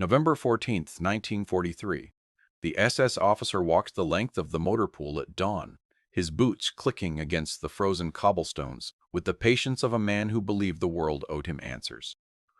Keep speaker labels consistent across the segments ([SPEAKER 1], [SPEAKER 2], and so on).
[SPEAKER 1] November 14th, 1943. The SS officer walked the length of the motor pool at dawn, his boots clicking against the frozen cobblestones, with the patience of a man who believed the world owed him answers.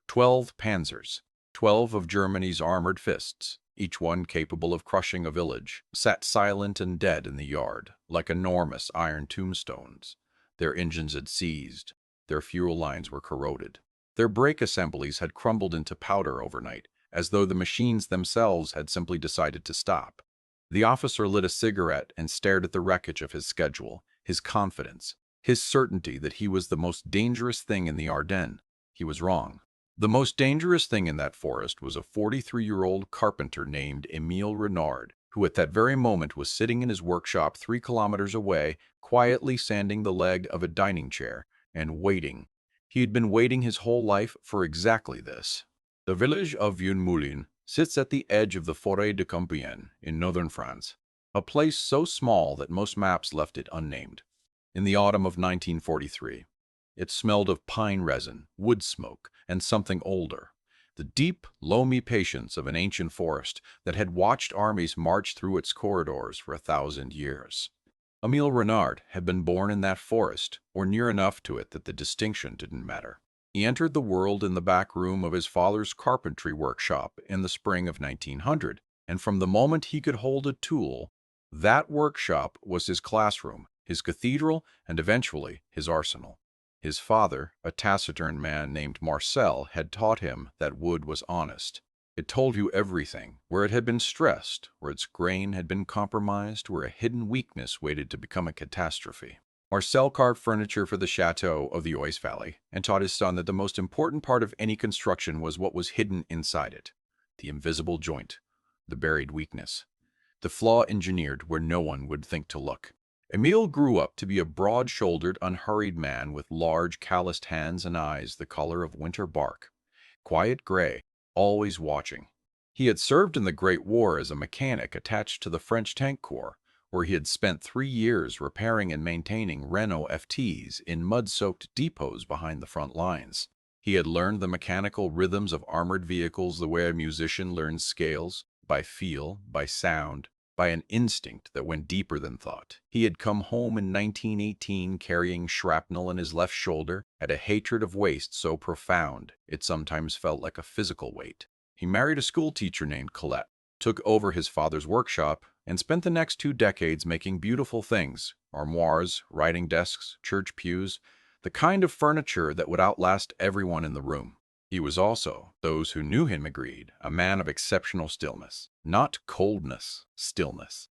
[SPEAKER 1] 12 panzers, 12 of Germany's armored fists, each one capable of crushing a village, sat silent and dead in the yard, like enormous iron tombstones. Their engines had seized, their fuel lines were corroded. Their brake assemblies had crumbled into powder overnight, as though the machines themselves had simply decided to stop. The officer lit a cigarette and stared at the wreckage of his schedule, his confidence, his certainty that he was the most dangerous thing in the Ardennes. He was wrong. The most dangerous thing in that forest was a 43-year-old carpenter named Émile Renard, who at that very moment was sitting in his workshop 3 kilometers away, quietly sanding the leg of a dining chair, and waiting. He had been waiting his whole life for exactly this. The village of Vieux-Moulins sits at the edge of the Forêt de Compiègne in northern France, a place so small that most maps left it unnamed. In the autumn of 1943, it smelled of pine resin, wood smoke, and something older, the deep, loamy patience of an ancient forest that had watched armies march through its corridors for 1,000 years. Émile Renard had been born in that forest, or near enough to it that the distinction didn't matter. He entered the world in the back room of his father's carpentry workshop in the spring of 1900, and from the moment he could hold a tool, that workshop was his classroom, his cathedral, and eventually his arsenal. His father, a taciturn man named Marcel, had taught him that wood was honest. It told you everything, where it had been stressed, where its grain had been compromised, where a hidden weakness waited to become a catastrophe. Marcel carved furniture for the chateau of the Oise Valley and taught his son that the most important part of any construction was what was hidden inside it, the invisible joint, the buried weakness, the flaw engineered where no one would think to look. Émile grew up to be a broad-shouldered, unhurried man with large, calloused hands and eyes the color of winter bark, quiet gray, always watching. He had served in the Great War as a mechanic attached to the French Tank Corps, where he had spent 3 years repairing and maintaining Renault FTs in mud-soaked depots behind the front lines. He had learned the mechanical rhythms of armored vehicles the way a musician learns scales, by feel, by sound, by an instinct that went deeper than thought. He had come home in 1918 carrying shrapnel in his left shoulder, had a hatred of waste so profound it sometimes felt like a physical weight. He married a schoolteacher named Colette, took over his father's workshop, and spent the next 2 decades making beautiful things, armoires, writing desks, church pews, the kind of furniture that would outlast everyone in the room. He was also, those who knew him agreed, a man of exceptional stillness. Not coldness, stillness.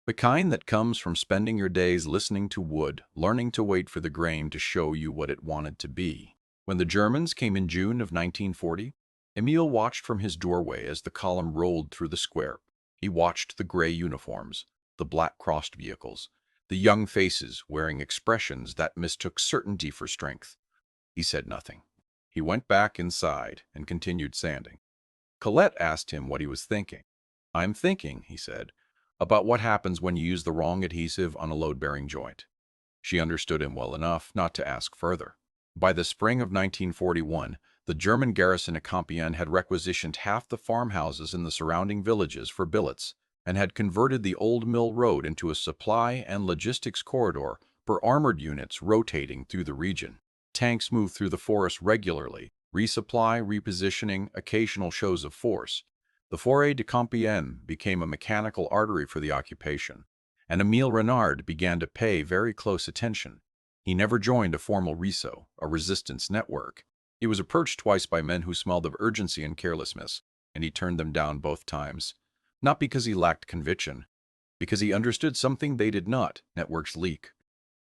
[SPEAKER 1] The kind that comes from spending your days listening to wood, learning to wait for the grain to show you what it wanted to be. When the Germans came in June of 1940, Émile watched from his doorway as the column rolled through the square. He watched the gray uniforms, the black-crossed vehicles, the young faces wearing expressions that mistook certainty for strength. He said nothing. He went back inside and continued sanding. Colette asked him what he was thinking. "I'm thinking," he said, "about what happens when you use the wrong adhesive on a load-bearing joint." She understood him well enough not to ask further. By the spring of 1941, the German garrison at Compiègne had requisitioned half the farmhouses in the surrounding villages for billets and had converted the old mill road into a supply and logistics corridor for armored units rotating through the region. Tanks moved through the forest regularly, resupply, repositioning, occasional shows of force. The Forêt de Compiègne became a mechanical artery for the occupation, and Émile Renard began to pay very close attention. He never joined a formal RISO, a resistance network. He was approached twice by men who smelled of urgency and carelessness, and he turned them down both times. Not because he lacked conviction, because he understood something they did not. Networks leak.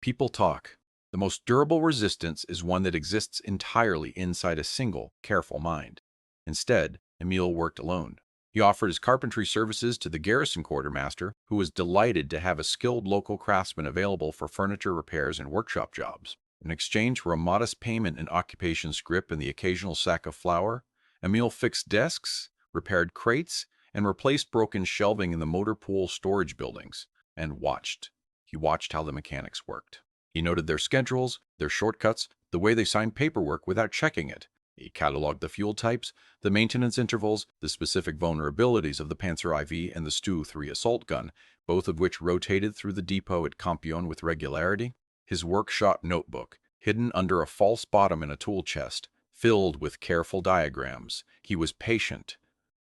[SPEAKER 1] People talk. The most durable resistance is one that exists entirely inside a single, careful mind. Instead, Émile worked alone. He offered his carpentry services to the garrison quartermaster, who was delighted to have a skilled local craftsman available for furniture repairs and workshop jobs. In exchange for a modest payment in occupation scrip and the occasional sack of flour, Émile fixed desks, repaired crates, and replaced broken shelving in the motor pool storage buildings, and watched. He watched how the mechanics worked. He noted their schedules, their shortcuts, the way they signed paperwork without checking it. He cataloged the fuel types, the maintenance intervals, the specific vulnerabilities of the Panzer IV and the Stu-3 assault gun, both of which rotated through the depot at Compiègne with regularity. His workshop notebook, hidden under a false bottom in a tool chest, filled with careful diagrams. He was patient.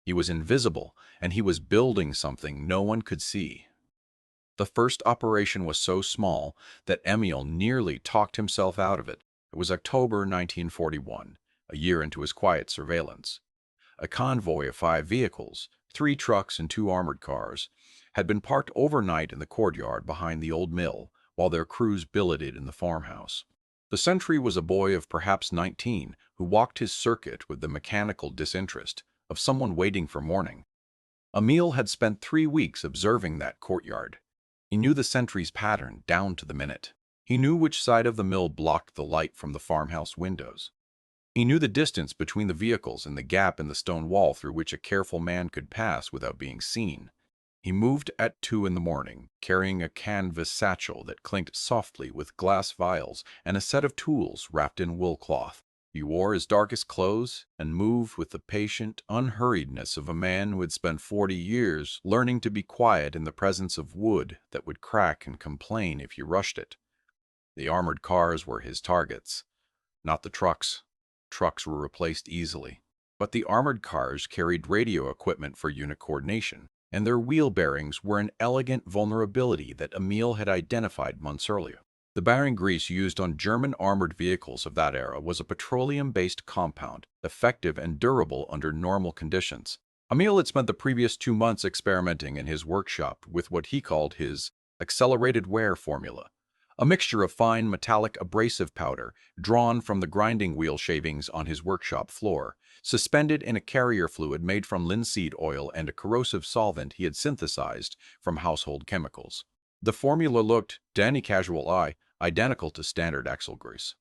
[SPEAKER 1] He was invisible, and he was building something no one could see. The first operation was so small that Emil nearly talked himself out of it. It was October 1941, a year into his quiet surveillance. A convoy of 5 vehicles, 3 trucks and 2 armored cars, had been parked overnight in the courtyard behind the old mill while their crews billeted in the farmhouse. The sentry was a boy of perhaps 19 who walked his circuit with the mechanical disinterest of someone waiting for morning. Emil had spent 3 weeks observing that courtyard. He knew the sentry's pattern down to the minute. He knew which side of the mill blocked the light from the farmhouse windows. He knew the distance between the vehicles and the gap in the stone wall through which a careful man could pass without being seen. He moved at 2 in the morning, carrying a canvas satchel that clinked softly with glass vials and a set of tools wrapped in wool cloth. He wore his darkest clothes and moved with the patient unhurriedness of a man who had spent 40 years learning to be quiet in the presence of wood that would crack and complain if you rushed it. The armored cars were his targets, not the trucks. Trucks were replaced easily. But the armored cars carried radio equipment for unit coordination, and their wheel bearings were an elegant vulnerability that Emil had identified months earlier. The bearing grease used on German armored vehicles of that era was a petroleum-based compound, effective and durable under normal conditions. Emil had spent the previous 2 months experimenting in his workshop with what he called his accelerated wear formula, a mixture of fine metallic abrasive powder drawn from the grinding wheel shavings on his workshop floor, suspended in a carrier fluid made from linseed oil and a corrosive solvent he had synthesized from household chemicals. The formula looked, to any casual eye, identical to standard axle grease.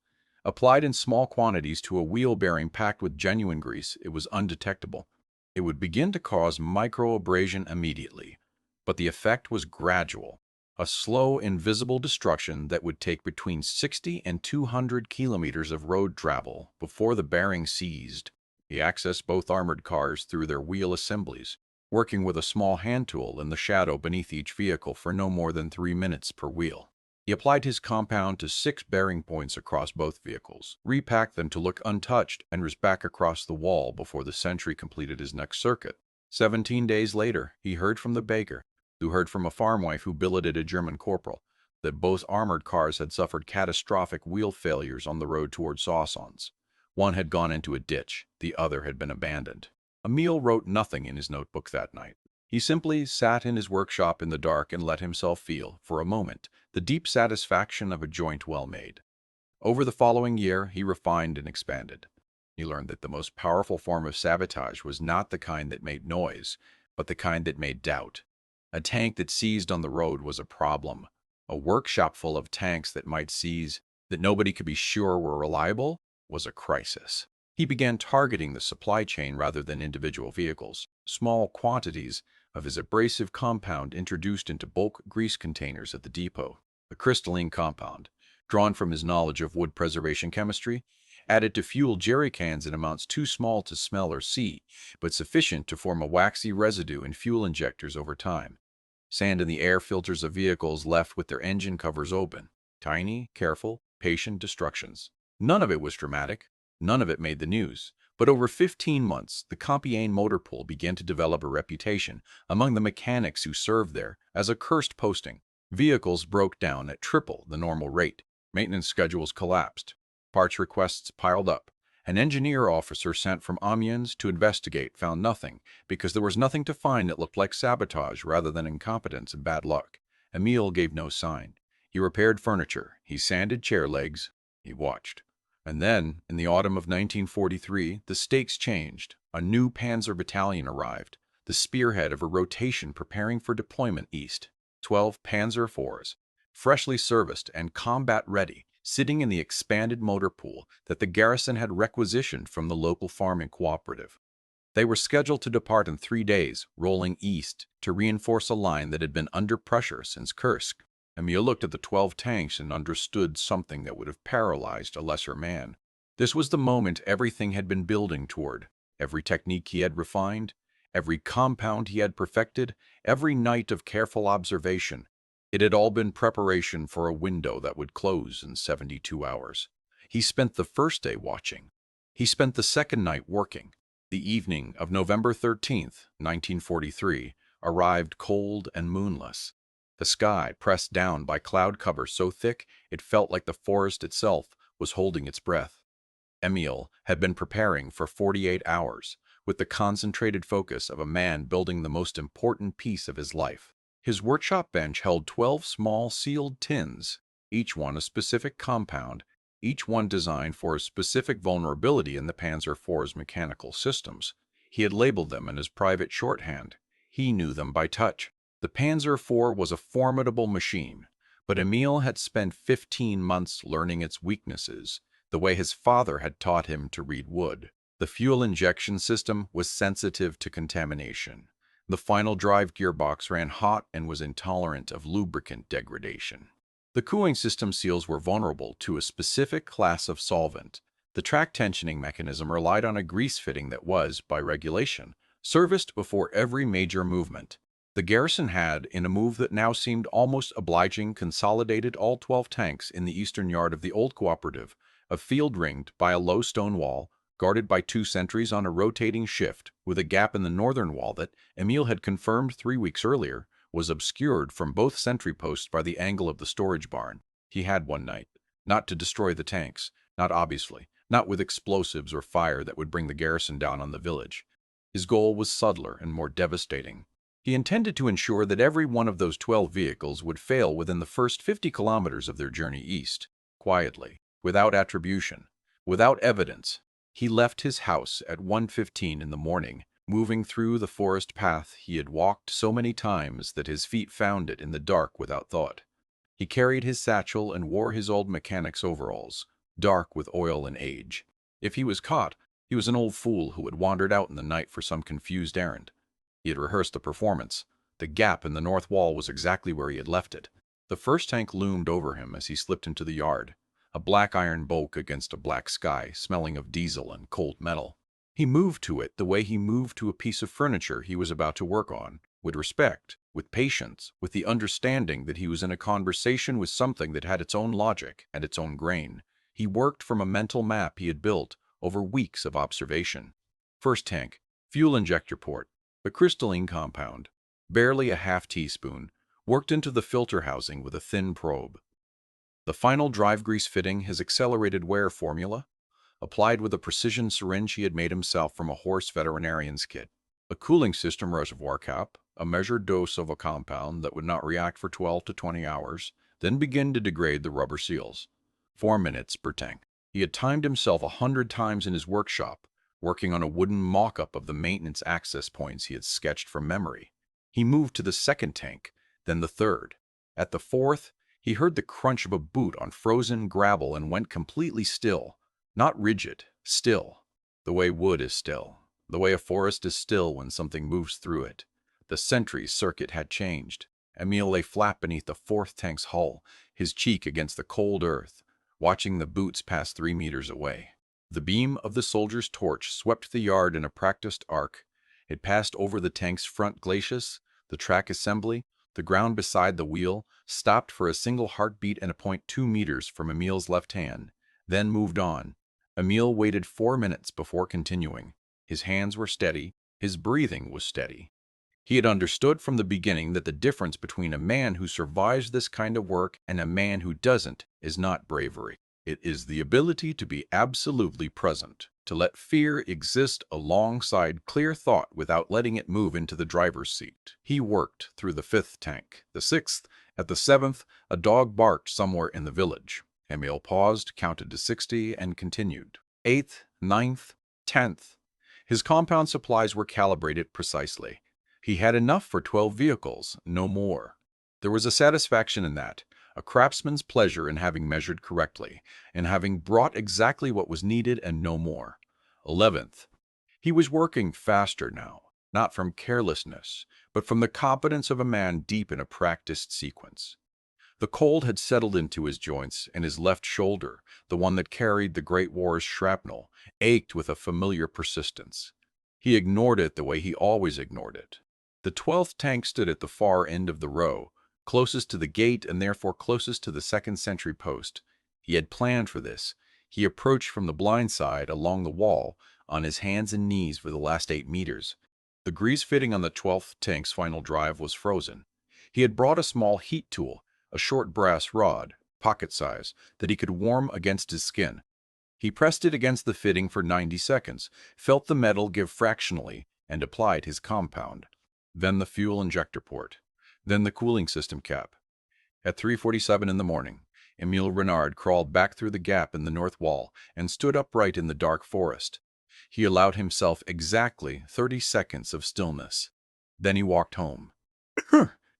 [SPEAKER 1] Applied in small quantities to a wheel bearing packed with genuine grease, it was undetectable. It would begin to cause microabrasion immediately, but the effect was gradual, a slow, invisible destruction that would take between 60 and 200 kilometers of road travel before the bearing seized. He accessed both armored cars through their wheel assemblies, working with a small hand tool in the shadow beneath each vehicle for no more than 3 minutes per wheel. He applied his compound to 6 bearing points across both vehicles, repacked them to look untouched, and was back across the wall before the sentry completed his next circuit. 17 days later, he heard from the baker, who heard from a farmwife who billeted a German corporal, that both armored cars had suffered catastrophic wheel failures on the road toward Soissons. One had gone into a ditch, the other had been abandoned. Emil wrote nothing in his notebook that night. He simply sat in his workshop in the dark and let himself feel, for a moment, the deep satisfaction of a joint well made. Over the following year, he refined and expanded. He learned that the most powerful form of sabotage was not the kind that made noise, but the kind that made doubt. A tank that seized on the road was a problem. A workshop full of tanks that might seize, that nobody could be sure were reliable, was a crisis. He began targeting the supply chain rather than individual vehicles. Small quantities of his abrasive compound introduced into bulk grease containers at the depot. A crystalline compound, drawn from his knowledge of wood preservation chemistry, added to fuel jerry cans in amounts too small to smell or see, but sufficient to form a waxy residue in fuel injectors over time. Sand in the air filters of vehicles left with their engine covers open. Tiny, careful, patient destructions. None of it was dramatic. None of it made the news. But over 15 months, the Compiègne motor pool began to develop a reputation among the mechanics who served there as a cursed posting. Vehicles broke down at triple the normal rate. Maintenance schedules collapsed. Parts requests piled up. An engineer officer sent from Amiens to investigate found nothing, because there was nothing to find that looked like sabotage rather than incompetence and bad luck. Emil gave no sign. He repaired furniture. He sanded chair legs. He watched. And then, in the autumn of 1943, the stakes changed. A new Panzer battalion arrived, the spearhead of a rotation preparing for deployment east. 12 Panzer IVs, freshly serviced and combat-ready, sitting in the expanded motor pool that the garrison had requisitioned from the local farming cooperative. They were scheduled to depart in 3 days, rolling east to reinforce a line that had been under pressure since Kursk. Emil looked at the 12 tanks and understood something that would have paralyzed a lesser man. This was the moment everything had been building toward. Every technique he had refined, every compound he had perfected, every night of careful observation. It had all been preparation for a window that would close in 72 hours. He spent the first day watching. He spent the second night working. The evening of November 13th, 1943, arrived cold and moonless. The sky pressed down by cloud cover so thick it felt like the forest itself was holding its breath. Emil had been preparing for 48 hours, with the concentrated focus of a man building the most important piece of his life. His workshop bench held 12 small sealed tins, each one a specific compound, each one designed for a specific vulnerability in the Panzer IV's mechanical systems. He had labeled them in his private shorthand. He knew them by touch. The Panzer IV was a formidable machine, but Emil had spent 15 months learning its weaknesses, the way his father had taught him to read wood. The fuel injection system was sensitive to contamination. The final drive gearbox ran hot and was intolerant of lubricant degradation. The cooling system seals were vulnerable to a specific class of solvent. The track tensioning mechanism relied on a grease fitting that was, by regulation, serviced before every major movement. The garrison had, in a move that now seemed almost obliging, consolidated all 12 tanks in the eastern yard of the old cooperative, a field ringed by a low stone wall, guarded by 2 sentries on a rotating shift, with a gap in the northern wall that, Emil had confirmed 3 weeks earlier, was obscured from both sentry posts by the angle of the storage barn. He had one night, not to destroy the tanks, not obviously, not with explosives or fire that would bring the garrison down on the village. His goal was subtler and more devastating. He intended to ensure that every one of those 12 vehicles would fail within the first 50 kilometers of their journey east, quietly, without attribution, without evidence. He left his house at 1:15 in the morning, moving through the forest path he had walked so many times that his feet found it in the dark without thought. He carried his satchel and wore his old mechanic's overalls, dark with oil and age. If he was caught, he was an old fool who had wandered out in the night for some confused errand. He had rehearsed the performance. The gap in the north wall was exactly where he had left it. The first tank loomed over him as he slipped into the yard, a black iron bulk against a black sky, smelling of diesel and cold metal. He moved to it the way he moved to a piece of furniture he was about to work on, with respect, with patience, with the understanding that he was in a conversation with something that had its own logic and its own grain. He worked from a mental map he had built over weeks of observation. First tank, fuel injector port, a crystalline compound, barely a half teaspoon, worked into the filter housing with a thin probe. The final drive grease fitting, his accelerated wear formula, applied with a precision syringe he had made himself from a horse veterinarian's kit. A cooling system reservoir cap, a measured dose of a compound that would not react for 12 to 20 hours, then begin to degrade the rubber seals. 4 minutes per tank. He had timed himself 100 times in his workshop, working on a wooden mock-up of the maintenance access points he had sketched from memory. He moved to the second tank, then the third. At the fourth, he heard the crunch of a boot on frozen gravel and went completely still. Not rigid, still. The way wood is still. The way a forest is still when something moves through it. The sentry's circuit had changed. Emil lay flat beneath the fourth tank's hull, his cheek against the cold earth, watching the boots pass 3 meters away. The beam of the soldier's torch swept the yard in a practiced arc. It passed over the tank's front glacis, the track assembly, the ground beside the wheel, stopped for a single heartbeat and a point 2 meters from Emil's left hand, then moved on. Emil waited 4 minutes before continuing. His hands were steady, his breathing was steady. He had understood from the beginning that the difference between a man who survives this kind of work and a man who doesn't is not bravery. It is the ability to be absolutely present, to let fear exist alongside clear thought without letting it move into the driver's seat. He worked through the 5th tank, the 6th. At the 7th, a dog barked somewhere in the village. Emil paused, counted to 60, and continued. 8th, 9th, 10th. His compound supplies were calibrated precisely. He had enough for 12 vehicles, no more. There was a satisfaction in that, a craftsman's pleasure in having measured correctly, in having brought exactly what was needed and no more. 11th. He was working faster now, not from carelessness, but from the competence of a man deep in a practiced sequence. The cold had settled into his joints, and his left shoulder, the one that carried the Great War's shrapnel, ached with a familiar persistence. He ignored it the way he always ignored it. The 12th tank stood at the far end of the row, closest to the gate and therefore closest to the second sentry post. He had planned for this. He approached from the blind side along the wall, on his hands and knees for the last 8 meters. The grease fitting on the 12th tank's final drive was frozen. He had brought a small heat tool, a short brass rod, pocket size, that he could warm against his skin. He pressed it against the fitting for 90 seconds, felt the metal give fractionally, and applied his compound. Then the fuel injector port. Then the cooling system cap. At 3:47 in the morning, Emile Renard crawled back through the gap in the north wall and stood upright in the dark forest. He allowed himself exactly 30 seconds of stillness. Then he walked home.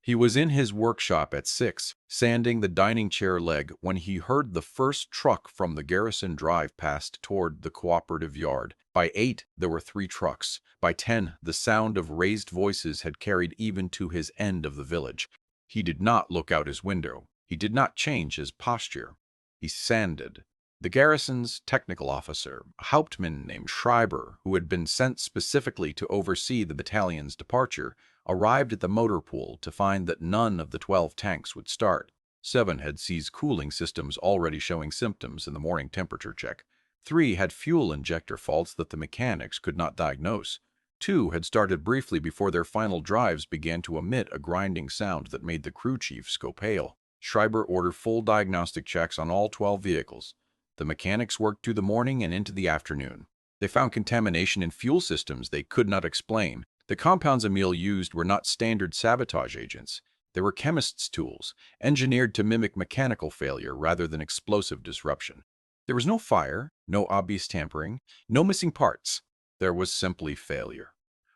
[SPEAKER 1] He was in his workshop at 6, sanding the dining chair leg when he heard the first truck from the Garrison drive past toward the cooperative yard. By 8, there were 3 trucks. By 10, the sound of raised voices had carried even to his end of the village. He did not look out his window. He did not change his posture. He sanded. The garrison's technical officer, a hauptmann named Schreiber, who had been sent specifically to oversee the battalion's departure, arrived at the motor pool to find that none of the 12 tanks would start. 7 had seized cooling systems already showing symptoms in the morning temperature check. 3 had fuel injector faults that the mechanics could not diagnose. 2 had started briefly before their final drives began to emit a grinding sound that made the crew chiefs go pale. Schreiber ordered full diagnostic checks on all 12 vehicles. The mechanics worked through the morning and into the afternoon. They found contamination in fuel systems they could not explain. The compounds Emile used were not standard sabotage agents. They were chemists' tools, engineered to mimic mechanical failure rather than explosive disruption. There was no fire, no obvious tampering, no missing parts. There was simply failure.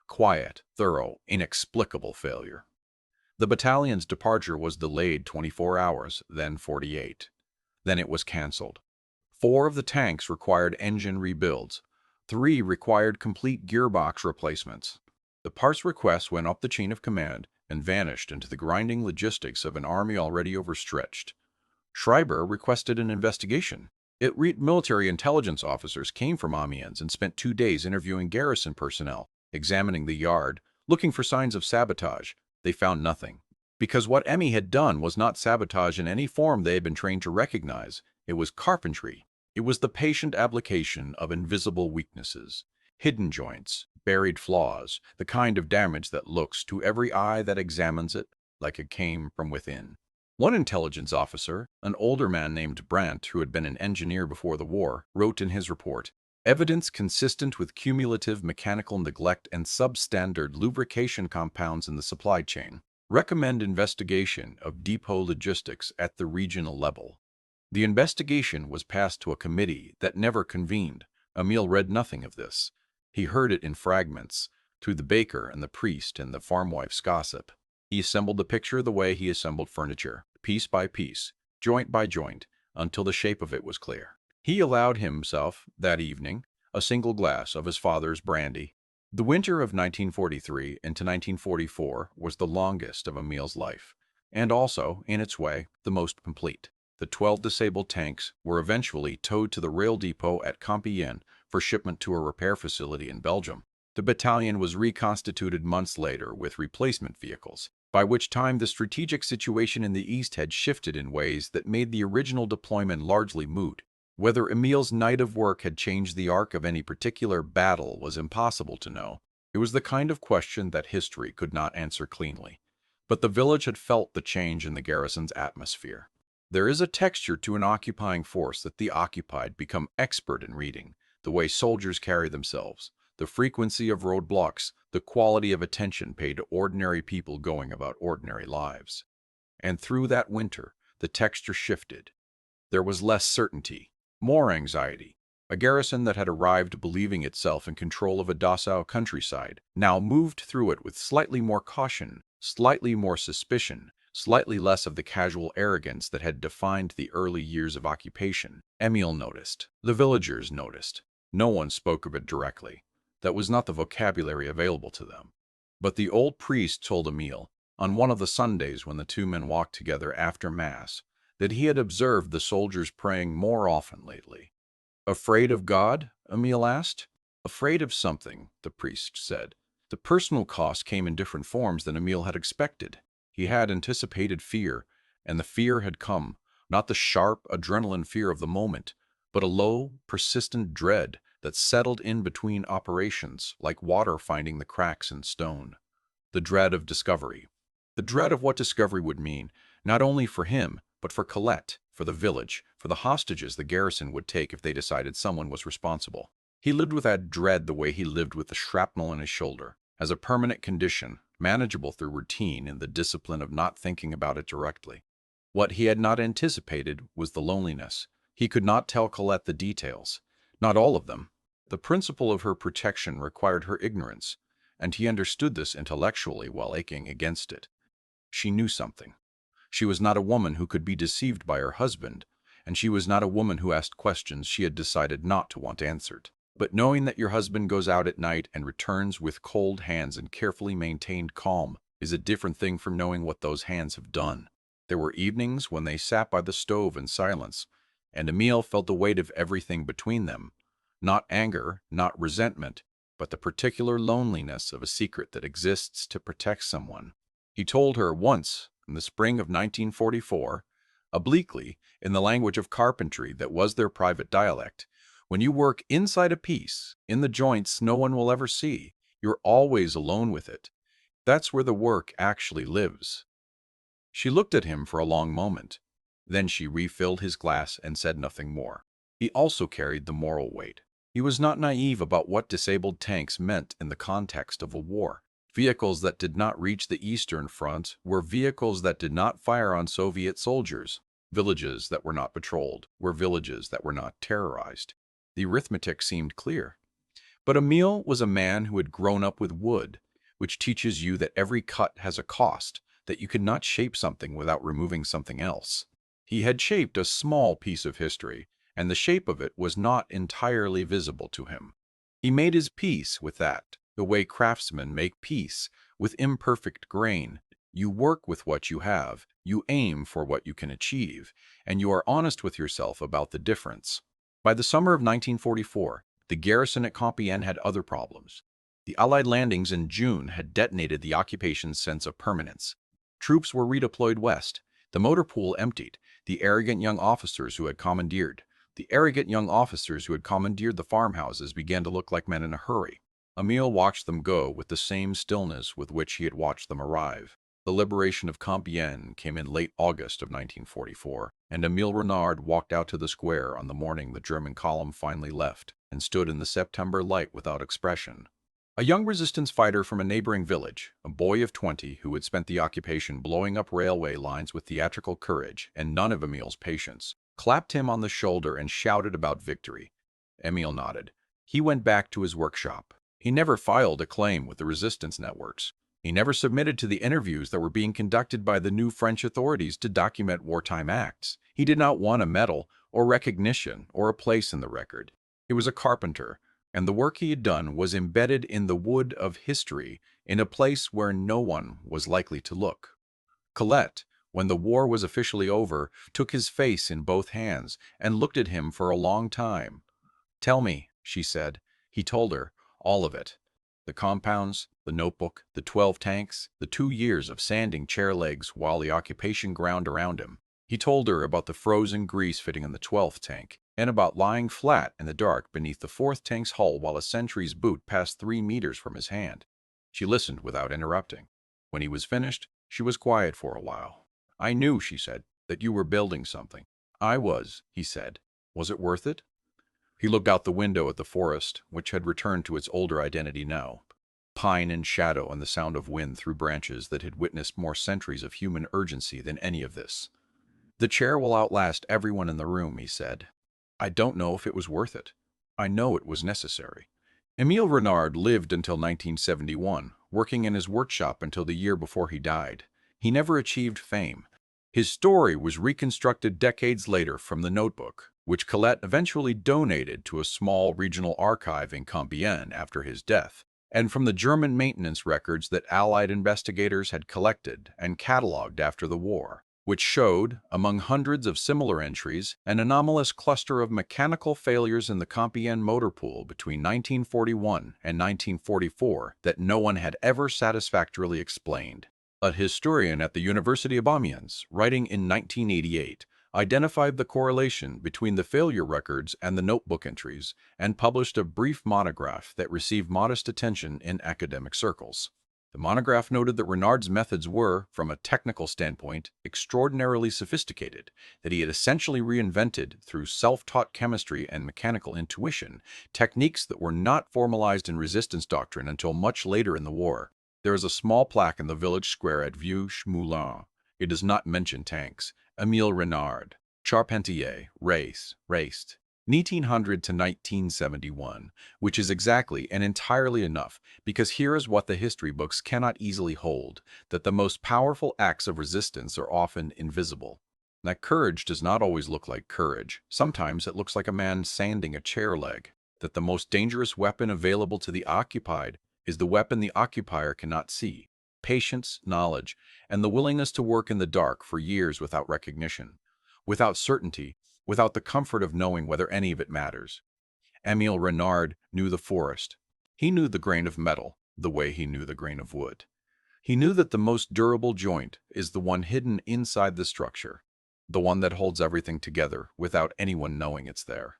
[SPEAKER 1] Quiet, thorough, inexplicable failure. The battalion's departure was delayed 24 hours, then 48. Then it was canceled. 4 of the tanks required engine rebuilds. 3 required complete gearbox replacements. The parts requests went up the chain of command and vanished into the grinding logistics of an army already overstretched. Schreiber requested an investigation. Military intelligence officers came from Amiens and spent 2 days interviewing garrison personnel, examining the yard, looking for signs of sabotage. They found nothing. Because what Emmy had done was not sabotage in any form they had been trained to recognize. It was carpentry. It was the patient application of invisible weaknesses, hidden joints, buried flaws, the kind of damage that looks, to every eye that examines it, like it came from within. One intelligence officer, an older man named Brandt, who had been an engineer before the war, wrote in his report, "Evidence consistent with cumulative mechanical neglect and substandard lubrication compounds in the supply chain. Recommend investigation of depot logistics at the regional level." The investigation was passed to a committee that never convened. Emile read nothing of this. He heard it in fragments, through the baker and the priest and the farmwife's gossip. He assembled the picture the way he assembled furniture, piece by piece, joint by joint, until the shape of it was clear. He allowed himself, that evening, a single glass of his father's brandy. The winter of 1943 into 1944 was the longest of Emile's life, and also, in its way, the most complete. The 12 disabled tanks were eventually towed to the rail depot at Compiègne for shipment to a repair facility in Belgium. The battalion was reconstituted months later with replacement vehicles, by which time the strategic situation in the East had shifted in ways that made the original deployment largely moot. Whether Emile's night of work had changed the arc of any particular battle was impossible to know. It was the kind of question that history could not answer cleanly. But the village had felt the change in the garrison's atmosphere. There is a texture to an occupying force that the occupied become expert in reading, the way soldiers carry themselves, the frequency of roadblocks, the quality of attention paid to ordinary people going about ordinary lives. And through that winter, the texture shifted. There was less certainty, more anxiety. A garrison that had arrived believing itself in control of a docile countryside now moved through it with slightly more caution, slightly more suspicion, slightly less of the casual arrogance that had defined the early years of occupation. Emile noticed. The villagers noticed. No one spoke of it directly. That was not the vocabulary available to them. But the old priest told Emile, on one of the Sundays when the two men walked together after Mass, that he had observed the soldiers praying more often lately. "Afraid of God?" Emil asked. "Afraid of something," the priest said. The personal cost came in different forms than Emil had expected. He had anticipated fear, and the fear had come, not the sharp adrenaline fear of the moment, but a low, persistent dread that settled in between operations, like water finding the cracks in stone. The dread of discovery. The dread of what discovery would mean, not only for him, but for Colette, for the village, for the hostages the garrison would take if they decided someone was responsible. He lived with that dread the way he lived with the shrapnel in his shoulder, as a permanent condition, manageable through routine and the discipline of not thinking about it directly. What he had not anticipated was the loneliness. He could not tell Colette the details, not all of them. The principle of her protection required her ignorance, and he understood this intellectually while aching against it. She knew something. She was not a woman who could be deceived by her husband, and she was not a woman who asked questions she had decided not to want answered. But knowing that your husband goes out at night and returns with cold hands and carefully maintained calm is a different thing from knowing what those hands have done. There were evenings when they sat by the stove in silence, and Emil felt the weight of everything between them. Not anger, not resentment, but the particular loneliness of a secret that exists to protect someone. He told her once, in the spring of 1944, obliquely, in the language of carpentry that was their private dialect, "When you work inside a piece, in the joints no one will ever see, you're always alone with it. That's where the work actually lives." She looked at him for a long moment. Then she refilled his glass and said nothing more. He also carried the moral weight. He was not naive about what disabled tanks meant in the context of a war. Vehicles that did not reach the Eastern Front were vehicles that did not fire on Soviet soldiers. Villages that were not patrolled were villages that were not terrorized. The arithmetic seemed clear. But Emil was a man who had grown up with wood, which teaches you that every cut has a cost, that you cannot shape something without removing something else. He had shaped a small piece of history, and the shape of it was not entirely visible to him. He made his peace with that, the way craftsmen make peace with imperfect grain. You work with what you have, you aim for what you can achieve, and you are honest with yourself about the difference. By the summer of 1944, the garrison at Compiègne had other problems. The Allied landings in June had detonated the occupation's sense of permanence. Troops were redeployed west. The motor pool emptied. The arrogant young officers who had commandeered the farmhouses began to look like men in a hurry. Emil watched them go with the same stillness with which he had watched them arrive. The liberation of Compiègne came in late August of 1944, and Emile Renard walked out to the square on the morning the German column finally left, and stood in the September light without expression. A young resistance fighter from a neighboring village, a boy of 20 who had spent the occupation blowing up railway lines with theatrical courage and none of Emil's patience, clapped him on the shoulder and shouted about victory. Emil nodded. He went back to his workshop. He never filed a claim with the resistance networks. He never submitted to the interviews that were being conducted by the new French authorities to document wartime acts. He did not want a medal or recognition or a place in the record. He was a carpenter, and the work he had done was embedded in the wood of history in a place where no one was likely to look. Colette, when the war was officially over, took his face in both hands and looked at him for a long time. "Tell me," she said. He told her, all of it. The compounds, the notebook, the 12 tanks, the 2 years of sanding chair legs while the occupation ground around him. He told her about the frozen grease fitting in the 12th tank, and about lying flat in the dark beneath the 4th tank's hull while a sentry's boot passed 3 meters from his hand. She listened without interrupting. When he was finished, she was quiet for a while. "I knew," she said, "that you were building something." "I was," he said. "Was it worth it?" He looked out the window at the forest, which had returned to its older identity now. Pine and shadow and the sound of wind through branches that had witnessed more centuries of human urgency than any of this. "The chair will outlast everyone in the room," he said. "I don't know if it was worth it. I know it was necessary." Emile Renard lived until 1971, working in his workshop until the year before he died. He never achieved fame. His story was reconstructed decades later from the notebook, which Colette eventually donated to a small regional archive in Compiègne after his death. and from the German maintenance records that Allied investigators had collected and catalogued after the war, which showed, among hundreds of similar entries, an anomalous cluster of mechanical failures in the Compiègne motor pool between 1941 and 1944 that no one had ever satisfactorily explained. A historian at the University of Amiens, writing in 1988, identified the correlation between the failure records and the notebook entries, and published a brief monograph that received modest attention in academic circles. The monograph noted that Renard's methods were, from a technical standpoint, extraordinarily sophisticated, that he had essentially reinvented, through self-taught chemistry and mechanical intuition, techniques that were not formalized in resistance doctrine until much later in the war. There is a small plaque in the village square at Vieux-Moulins. It does not mention tanks. Émile Renard, Charpentier, raced, 1900 to 1971, which is exactly and entirely enough, because here is what the history books cannot easily hold, that the most powerful acts of resistance are often invisible. That courage does not always look like courage. Sometimes it looks like a man sanding a chair leg. That the most dangerous weapon available to the occupied is the weapon the occupier cannot see. Patience, knowledge, and the willingness to work in the dark for years without recognition, without certainty, without the comfort of knowing whether any of it matters. Émile Renard knew the forest. He knew the grain of metal, the way he knew the grain of wood. He knew that the most durable joint is the one hidden inside the structure, the one that holds everything together without anyone knowing it's there.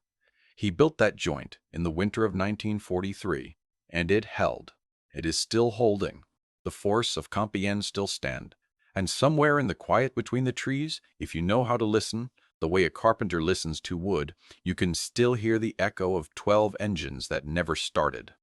[SPEAKER 1] He built that joint in the winter of 1943, and it held. It is still holding. The force of Compiègne still stand, and somewhere in the quiet between the trees, if you know how to listen, the way a carpenter listens to wood, you can still hear the echo of 12 engines that never started.